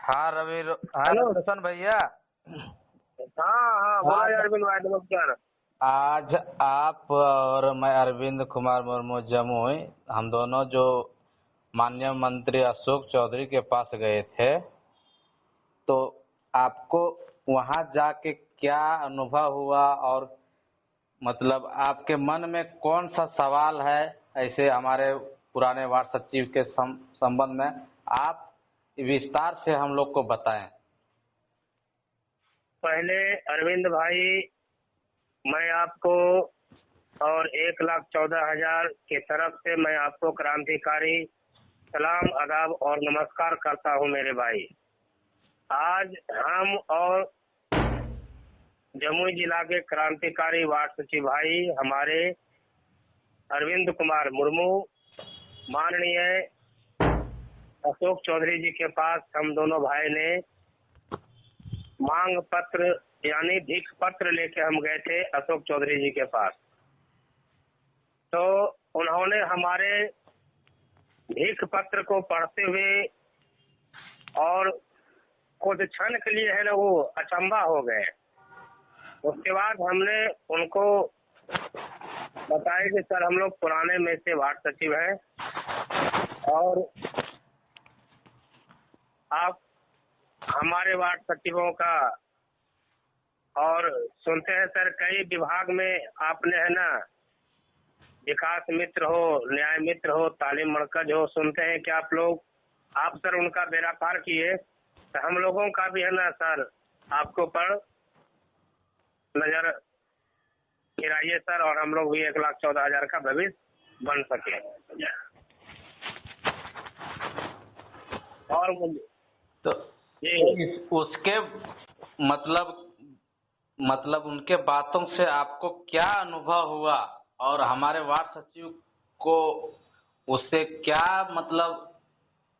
हाँ रवि। हाँ हेलो। रोशन भैया। हाँ हाँ, बोला यार आज अरविंद भाई, नमस्कार। आज आप और मैं अरविंद कुमार मुर्मू जमुई, हम दोनों जो माननीय मंत्री अशोक चौधरी के पास गए थे, तो आपको वहां जाके क्या अनुभव हुआ और मतलब आपके मन में कौन सा सवाल है ऐसे हमारे पुराने वार्ड सचिव के संबंध में आप विस्तार से हम लोग को बताएं। पहले अरविंद भाई, मैं आपको और 1,14,000 की तरफ से मैं आपको क्रांतिकारी सलाम, आदाब और नमस्कार करता हूं मेरे भाई। आज हम और जमुई जिला के क्रांतिकारी वार्ड सचिव भाई हमारे अरविंद कुमार मुर्मू, माननीय अशोक चौधरी जी के पास हम दोनों भाई ने मांग पत्र यानी भीख पत्र लेके हम गए थे अशोक चौधरी जी के पास। तो उन्होंने हमारे भीख पत्र को पढ़ते हुए और कुछ क्षण के लिए है ना वो अचंभा हो गए। उसके बाद हमने उनको बताया कि सर हम लोग पुराने में से वार्ड सचिव हैं और आप हमारे वार्ड सचिवों का और सुनते हैं सर कई विभाग में आपने है ना विकास मित्र हो, न्याय मित्र हो, तालीम मरकज हो, सुनते हैं कि आप सर उनका बेड़ा पार किए। तो हम लोगों का भी है ना सर आपके ऊपर नजर गिराइए सर, और हम लोग भी 1,14,000 का भविष्य बन सके। और तो उसके मतलब उनके बातों से आपको क्या अनुभव हुआ और हमारे वार्ड सचिव को उससे क्या मतलब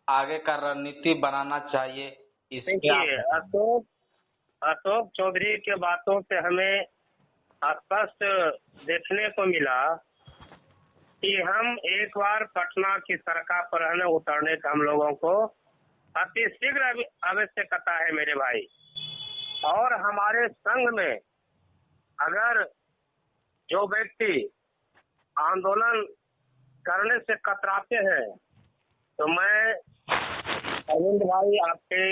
आगे का रणनीति बनाना चाहिए इसके देखिए, अशोक चौधरी के बातों से हमें स्पष्ट देखने को मिला कि हम एक बार पटना की सड़क पर रहने उतरने का हम लोगों को अति शीघ्र आवश्यकता है मेरे भाई। और हमारे संघ में अगर जो व्यक्ति आंदोलन करने से कतराते हैं तो मैं अरविंद भाई आपके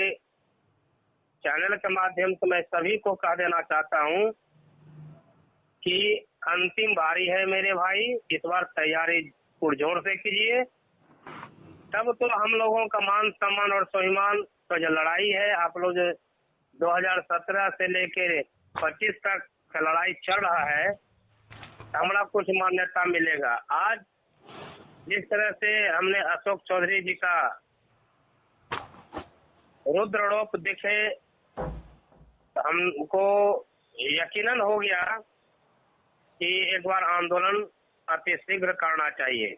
चैनल के माध्यम से मैं सभी को कह देना चाहता हूं कि अंतिम बारी है मेरे भाई, इस बार तैयारी पुरजोर से कीजिए। तब तो हम लोगों का मान सम्मान और स्वाभिमान का जो लड़ाई है, आप लोग 2017 से लेकर 25 तक का लड़ाई चल रहा है, हमारा कुछ मान्यता मिलेगा। आज जिस तरह से हमने अशोक चौधरी जी का रुद्ररूप देखे, हमको यकीनन हो गया कि एक बार आंदोलन अति शीघ्र करना चाहिए।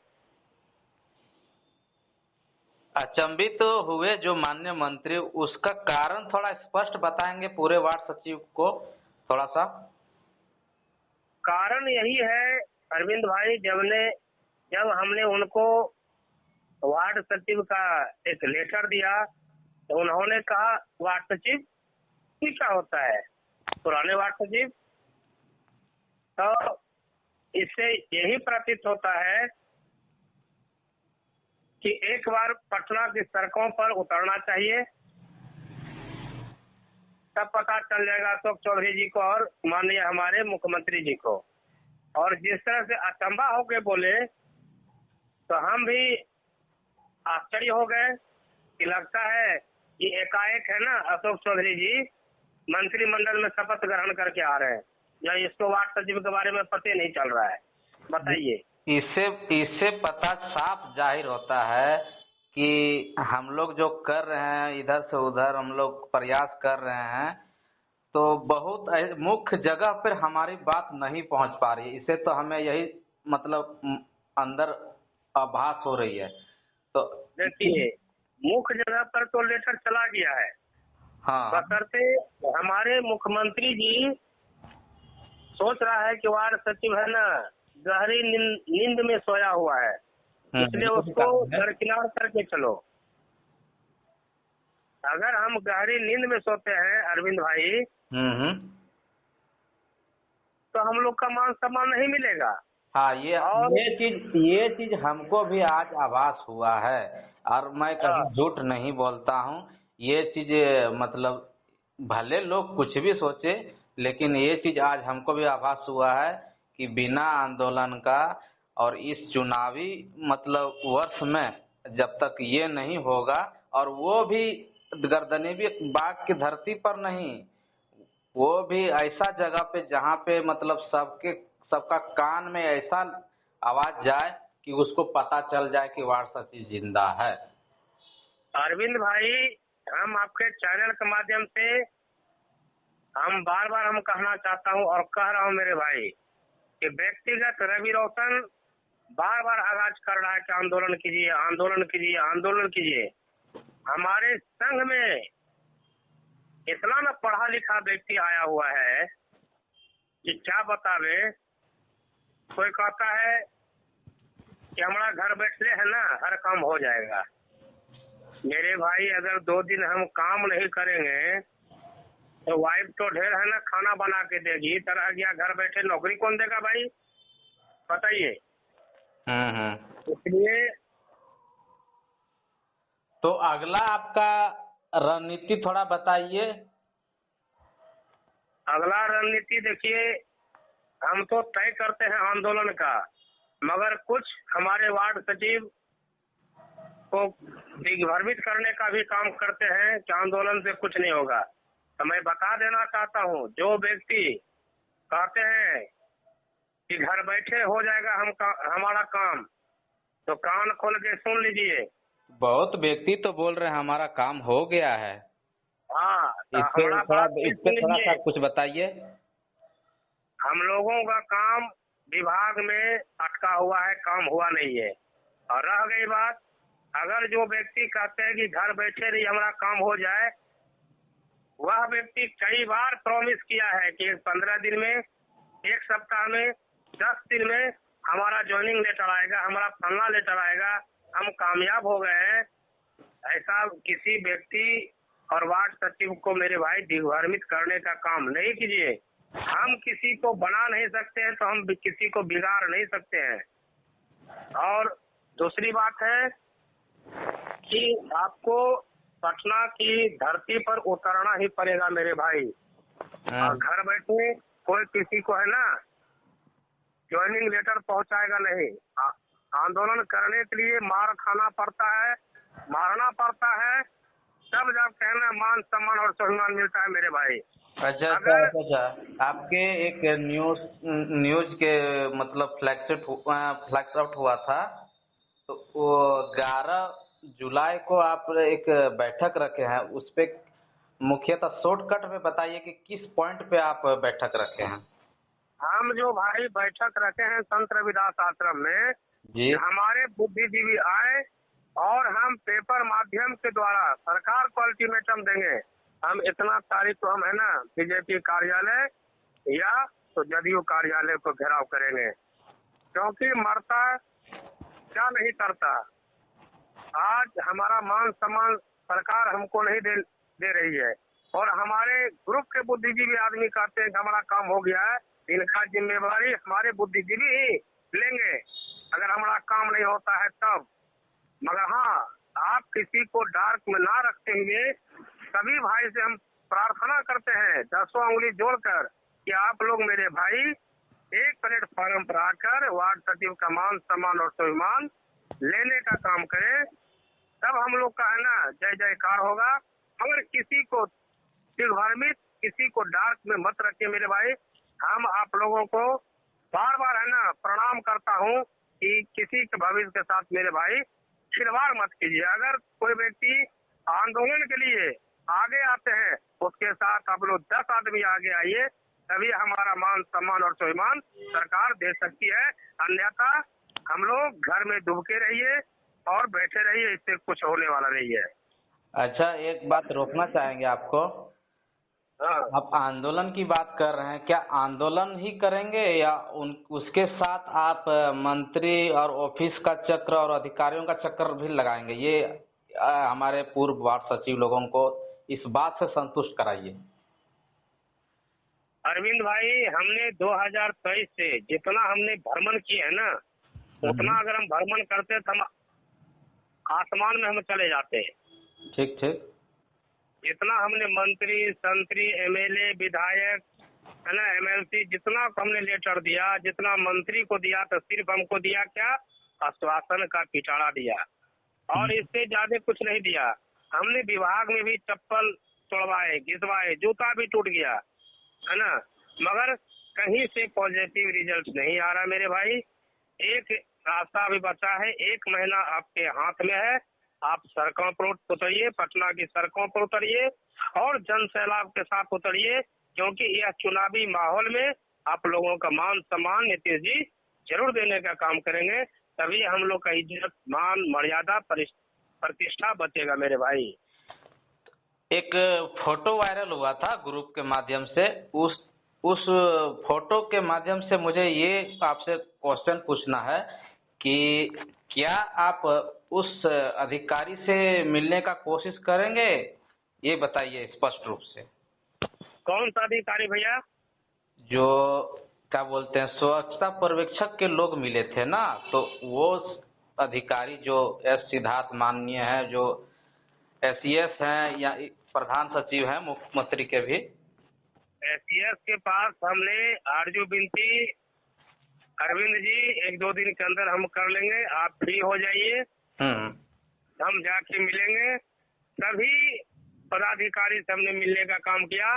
अचंभित तो हुए जो माननीय मंत्री, उसका कारण थोड़ा स्पष्ट बताएंगे पूरे वार्ड सचिव को थोड़ा सा। कारण यही है अरविंद भाई, जब हमने उनको वार्ड सचिव का एक लेटर दिया तो उन्होंने कहा वार्ड सचिव क्या होता है, पुराने वार्ड सचिव। तो इससे यही प्रतीत होता है कि एक बार पटना की सड़कों पर उतरना चाहिए, तब पता चल जाएगा अशोक चौधरी जी को और माननीय हमारे मुख्यमंत्री जी को। और जिस तरह से अचंभा होके बोले तो हम भी आश्चर्य हो गए कि लगता है कि एकाएक है ना अशोक चौधरी जी मंत्रिमंडल में शपथ ग्रहण करके आ रहे हैं, या इसको वार्ड सचिव के बारे में पता नहीं चल रहा है। बताइए। इससे पता साफ जाहिर होता है कि हम लोग जो कर रहे हैं, इधर से उधर हम लोग प्रयास कर रहे हैं, तो बहुत मुख्य जगह पर हमारी बात नहीं पहुंच पा रही है। इससे तो हमें यही मतलब अंदर आभास हो रही है। तो देखिए, मुख्य जगह पर तो लेटर चला गया है, हाँ, बशर्ते हमारे मुख्यमंत्री जी सोच रहा है कि वार्ड सचिव है ना गहरी नींद में सोया हुआ है, इसलिए उसको दरकिनार करके चलो। अगर हम गहरी नींद में सोते हैं अरविंद भाई, हम्म। तो हम लोग का मान सम्मान नहीं मिलेगा। हाँ, और ये चीज हमको भी आज आभास हुआ है, और मैं कभी हाँ, झूठ नहीं बोलता हूँ। ये चीज मतलब भले लोग कुछ भी सोचे, लेकिन ये चीज आज हमको भी आभास हुआ है कि बिना आंदोलन का और इस चुनावी मतलब वर्ष में जब तक ये नहीं होगा, और वो भी गर्दनी भी बाघ की धरती पर नहीं, वो भी ऐसा जगह पे जहाँ पे मतलब सबका कान में ऐसा आवाज जाए कि उसको पता चल जाए कि वार्ड सचिव जिंदा है। अरविंद भाई, हम आपके चैनल के माध्यम से हम बार बार हम कहना चाहता हूँ और कह रहा हूँ मेरे भाई कि व्यक्तिगत रवि रोशन बार बार आगाज कर रहा है कि आंदोलन कीजिए, आंदोलन कीजिए, आंदोलन कीजिए। हमारे संघ में इतना न पढ़ा लिखा व्यक्ति आया हुआ है कि क्या बतावे। कोई कहता है कि हमारा घर बैठे है ना, हर काम हो जाएगा। मेरे भाई, अगर 2 दिन हम काम नहीं करेंगे तो वाइफ तो ढेर है ना, खाना बना के देगी, तरह गया घर बैठे नौकरी कौन देगा भाई, बताइए। हम्म। इसलिए तो अगला आपका रणनीति थोड़ा बताइए। अगला रणनीति देखिए, हम तो तय करते हैं आंदोलन का, मगर कुछ हमारे वार्ड सचिव को दिग्भ्रमित करने का भी काम करते हैं कि आंदोलन से कुछ नहीं होगा। तो मैं बता देना चाहता हूँ, जो व्यक्ति कहते हैं कि घर बैठे हो जाएगा हमारा काम, तो कान खोल के सुन लीजिए। बहुत व्यक्ति तो बोल रहे हैं हमारा काम हो गया है। हाँ, तो इस पे हमारा थोड़ा बात इस पे सुन थोड़ा सा लीजिए। कुछ बताइए। हम लोगों का काम विभाग में अटका हुआ है, काम हुआ नहीं है। और रह गई बात, अगर जो व्यक्ति कहते हैं कि घर बैठे रही हमारा काम हो जाए, वह व्यक्ति कई बार प्रॉमिस किया है कि 15 दिन में, 1 सप्ताह में, 10 दिन में हमारा ज्वाइनिंग लेटर आएगा, हमारा फलना लेटर आएगा, हम कामयाब हो गए हैं। ऐसा किसी व्यक्ति और वार्ड सचिव को मेरे भाई दिग्भ्रमित करने का काम नहीं कीजिए। हम किसी को बना नहीं सकते हैं, तो हम किसी को बिगाड़ नहीं सकते हैं। और दूसरी बात है कि आपको पटना की धरती पर उतरना ही पड़ेगा मेरे भाई। और घर बैठे कोई किसी को है ना ज्वाइनिंग लेटर पहुंचाएगा नहीं। आंदोलन करने के लिए मार खाना पड़ता है, मारना पड़ता है, तब जब कहना मान सम्मान और स्वाभिमान मिलता है मेरे भाई। अच्छा। आपके एक न्यूज के मतलब फ्लैक्स आउट हुआ था, तो वो 11 जुलाई को आप एक बैठक रखे हैं, उस पे मुख्यतः शॉर्टकट में बताइए कि किस पॉइंट पे आप बैठक रखे हैं। हम जो भाई बैठक रखे हैं संत रविदास आश्रम में जी। हमारे बुद्धिजीवी आए और हम पेपर माध्यम के द्वारा सरकार को अल्टीमेटम देंगे। हम इतना तारीख को हम है ना बीजेपी कार्यालय या तो जदयू कार्यालय को घेराव करेंगे, क्योंकि मरता क्या नहीं करता। आज हमारा मान सम्मान सरकार हमको नहीं दे रही है, और हमारे ग्रुप के बुद्धिजीवी आदमी कहते हैं कि हमारा काम हो गया है। इनका जिम्मेवारी हमारे बुद्धिजीवी ही लेंगे अगर हमारा काम नहीं होता है तब। मगर हाँ, आप किसी को डार्क में ना रखते हुए सभी भाई से हम प्रार्थना करते हैं 10 उंगली जोड़कर कि आप लोग मेरे भाई एक प्लेटफॉर्म पर आकर वार्ड सचिव का मान सम्मान और स्वाभिमान लेने का काम करें, तब हम लोग का है ना जय जयकार होगा। अगर किसी को दिग्भ्रमित, किसी को डार्क में मत रखिए मेरे भाई। हम आप लोगों को बार बार है ना प्रणाम करता हूँ कि किसी के भविष्य के साथ मेरे भाई खिलवाड़ मत कीजिए। अगर कोई व्यक्ति आंदोलन के लिए आगे आते हैं, उसके साथ आप लोग 10 आदमी आगे आइए, तभी हमारा मान सम्मान और स्वाभिमान सरकार दे सकती है। अन्यथा हम लोग घर में डूबके रहिए और बैठे रहिए, इससे कुछ होने वाला नहीं है। अच्छा, एक बात रोकना चाहेंगे आपको। हाँ, आप आंदोलन की बात कर रहे हैं, क्या आंदोलन ही करेंगे या उसके साथ आप मंत्री और ऑफिस का चक्र और अधिकारियों का चक्र भी लगाएंगे? ये हमारे पूर्व वार्ड सचिव लोगों को इस बात से संतुष्ट कराइए। अरविंद भाई, हमने 2023 से जितना हमने भ्रमण किए है ना, उतना अगर हम भ्रमण करते तो हम आसमान में हम चले जाते। ठीक ठीक। जितना हमने मंत्री, संतरी, एमएलए, विधायक है ना, एमएलसी, जितना हमने लेटर दिया, जितना मंत्री को दिया, तो सिर्फ हमको दिया क्या, आश्वासन का पिटारा दिया, और इससे ज्यादा कुछ नहीं दिया। हमने विभाग में भी चप्पल तोड़वाए, घिसवाए, जूता भी टूट गया, है ना, मगर कहीं से पॉजिटिव रिजल्ट नहीं आ रहा मेरे भाई। एक रास्ता अभी बचा है, 1 महीना आपके हाथ में है। आप सड़कों पर उतरिए, पटना की सड़कों पर उतरिए और जन सैलाब के साथ उतरिए, क्योंकि यह चुनावी माहौल में आप लोगों का मान सम्मान नीतीश जी जरूर देने का काम करेंगे, तभी हम लोग का इज्जत, मान, मर्यादा, प्रतिष्ठा बचेगा मेरे भाई। एक फोटो वायरल हुआ था ग्रुप के माध्यम से, उस फोटो के माध्यम से मुझे ये आपसे क्वेश्चन पूछना है कि क्या आप उस अधिकारी से मिलने का कोशिश करेंगे, ये बताइए स्पष्ट रूप से। कौन सा अधिकारी भैया? जो क्या बोलते हैं, स्वच्छता पर्यवेक्षक के लोग मिले थे ना, तो वो अधिकारी जो एस सिद्धार्थ माननीय है, जो एसीएस हैं या प्रधान सचिव हैं मुख्यमंत्री के भी, एसीएस के पास हमने आरजू विनती, अरविंद जी 1-2 दिन के अंदर हम कर लेंगे, आप फ्री हो जाइए, हम जाके मिलेंगे। सभी पदाधिकारी से हमने मिलने का काम किया,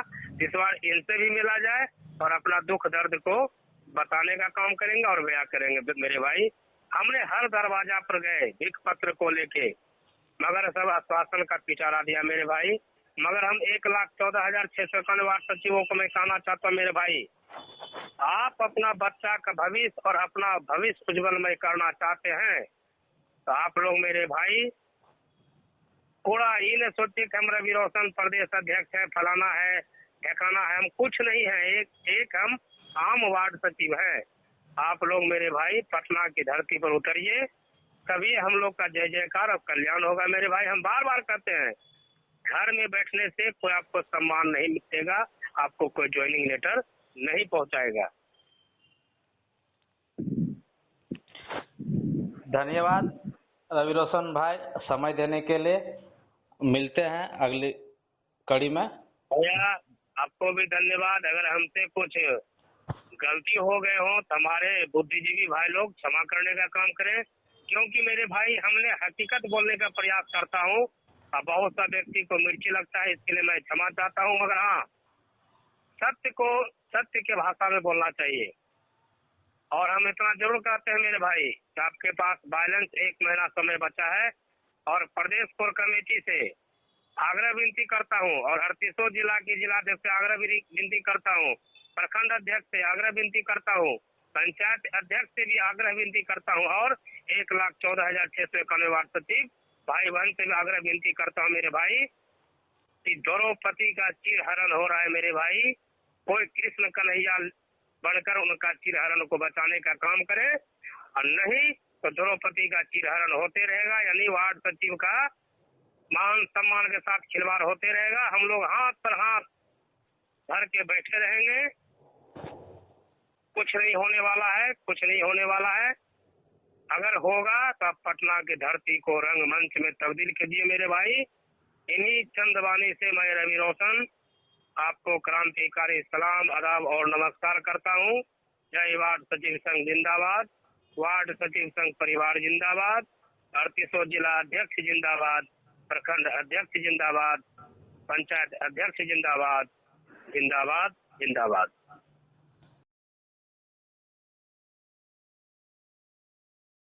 इस बार इनसे भी मिला जाए और अपना दुख दर्द को बताने का काम करेंगे और बयां करेंगे मेरे भाई। हमने हर दरवाजा पर गए भिख पत्र को लेके, मगर सब आश्वासन का पिटारा दिया मेरे भाई। मगर हम 1,14,691 वार्ड सचिवों को मैं कहना चाहता हूँ मेरे भाई, आप अपना बच्चा का भविष्य और अपना भविष्य उज्जवलमय करना चाहते हैं तो आप लोग मेरे भाई थोड़ा ये न सोचिए कि हम रवि रोशन प्रदेश अध्यक्ष है, फलाना है, ठिकाना है, हम कुछ नहीं है, एक हम आम वार्ड सचिव है। आप लोग मेरे भाई पटना की धरती पर उतरिए, तभी हम लोग का जय जयकार और कल्याण होगा मेरे भाई। हम बार बार कहते हैं, घर में बैठने से कोई आपको सम्मान नहीं मिलेगा, आपको कोई ज्वाइनिंग लेटर नहीं पहुंचाएगा। धन्यवाद रवि रोशन भाई समय देने के लिए। मिलते हैं अगली कड़ी में। भैया आपको भी धन्यवाद। अगर हमसे कुछ गलती हो गए हो तो हमारे बुद्धिजीवी भाई लोग क्षमा करने का काम करें, क्योंकि मेरे भाई हमने हकीकत बोलने का प्रयास करता हूँ और बहुत सा व्यक्ति को मिर्ची लगता है, इसके लिए मैं क्षमा चाहता हूँ। मगर हाँ, सत्य को सत्य के भाषा में बोलना चाहिए। और हम इतना जरूर कहते हैं मेरे भाई कि आपके पास बैलेंस 1 महीना समय बचा है, और प्रदेश कोर कमेटी से आग्रह विनती करता हूँ, और 38 जिला की जिलाध्यक्ष से आग्रह विनती करता हूँ, प्रखंड अध्यक्ष से आग्रह विनती करता हूँ, पंचायत अध्यक्ष से भी आग्रह विनती करता हूँ, और 1,14,691 वार्ड सचिव भाई बहन से भी आग्रह विनती करता हूँ मेरे भाई कि द्रौपदी का चिरहरण हो रहा है मेरे भाई। कोई कृष्ण कन्हैया बनकर उनका चिरहरण को बचाने का काम करे, और नहीं तो द्रौपदी का चिरहरण होते रहेगा, यानी वार्ड सचिव का मान सम्मान के साथ खिलवाड़ होते रहेगा। हम लोग हाथ पर हाथ भर के बैठे रहेंगे, कुछ नहीं होने वाला है, कुछ नहीं होने वाला है। अगर होगा तो आप पटना की धरती को रंगमंच में तब्दील कीजिए मेरे भाई। इन्हीं चंदवानी से मैं रवि रोशन आपको क्रांतिकारी सलाम, आदाब और नमस्कार करता हूँ। जय वार्ड सचिव संघ जिंदाबाद, वार्ड सचिव संघ परिवार जिंदाबाद, 38 जिला अध्यक्ष जिंदाबाद, प्रखंड अध्यक्ष जिंदाबाद, पंचायत अध्यक्ष जिंदाबाद, जिंदाबाद जिंदाबाद।